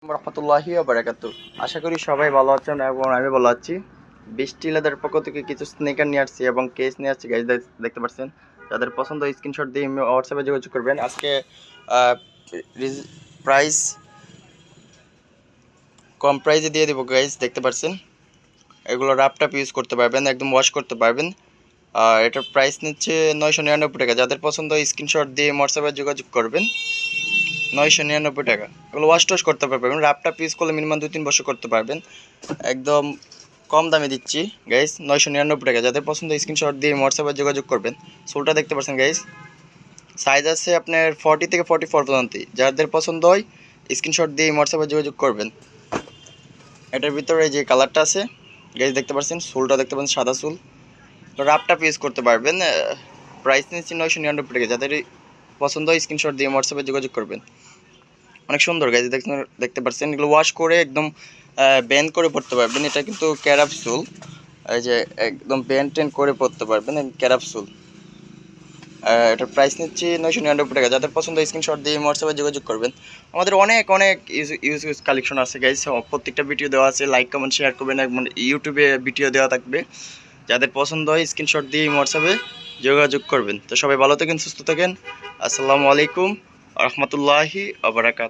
রহমতুল্লাহি ওয়া বারাকাতুহু। আশা করি সবাই ভালো আছেন এবং আমি ভালো আছি। বৃষ্টি লেদার পক্ষ থেকে কিছু স্নিকার নিয়ে আসছি এবং কেস নিয়ে আসছি গাইজ, দেখতে পাচ্ছেন। যাদের পছন্দ স্ক্রিনশট দিয়ে হোয়াটসঅ্যাপে যোগাযোগ করবেন। আজকে প্রাইস কম প্রাইসে দিয়ে দেবো গাইজ, দেখতে পাচ্ছেন। এগুলো রাপটাপ ইউজ করতে পারবেন, একদম ওয়াশ করতে পারবেন। আর এটার প্রাইস নিচ্ছে 999 টাকা। যাদের পছন্দ স্ক্রিনশট দিয়ে হোয়াটসঅ্যাপে যোগাযোগ করবেন। 999 টাকা। এগুলো ওয়াশ টোয়াশ করতে পারবেন, রাপটাপ ইউজ করলে মিনিমাম 2-3 বছর করতে পারবেন। একদম কম দামে দিচ্ছি গাইস, 999 টাকা। যাদের পছন্দ স্ক্রিনশট দিয়ে হোয়াটসঅ্যাপে যোগাযোগ করবেন। সোলটা দেখতে পাচ্ছেন গাইস, সাইজ আছে আপনার 40 থেকে 44 পর্যন্ত। যাদের পছন্দ হয় স্ক্রিনশট দিয়ে হোয়াটসঅ্যাপে যোগাযোগ করবেন। এটার ভিতরে যে কালারটা আছে গাইস দেখতে পাচ্ছেন, সোলটা দেখতে পাচ্ছেন সাদা সোল। রাপটাপ ইউজ করতে পারবেন। প্রাইস নিচ্ছি 999 টাকা। যাদের পছন্দ হয় স্ক্রিনশট দিয়ে হোয়াটসঅ্যাপে যোগাযোগ করবেন। অনেক সুন্দর গাইজ, দেখতে পাচ্ছেন। এগুলো ওয়াশ করে একদম ব্যান্ড করে পড়তে পারবেন। এটা কিন্তু ক্যারাপসুল, এই যে একদম ব্যান্ড টেন করে পড়তে পারবেন, ক্যারাপসুল। এটার প্রাইস নিচ্ছি 999 টাকা। যাদের পছন্দ স্ক্রিনশট দিয়ে হোয়াটসঅ্যাপে যোগাযোগ করবেন। আমাদের অনেক অনেক ইউজ কালেকশন আছে গাইজ, প্রত্যেকটা ভিডিও দেওয়া আছে। লাইক কমেন্ট শেয়ার করবেন, এবং ইউটিউবে ভিডিও দেওয়া থাকবে। যাদের পছন্দ হয় স্ক্রিনশট দিয়ে হোয়াটসঅ্যাপে যোগাযোগ করবেন। তো সবাই ভালো থাকেন, সুস্থ থাকেন। আসসালামু আলাইকুম রহমতুল্লাহি ওয়া বারাকাতুহু।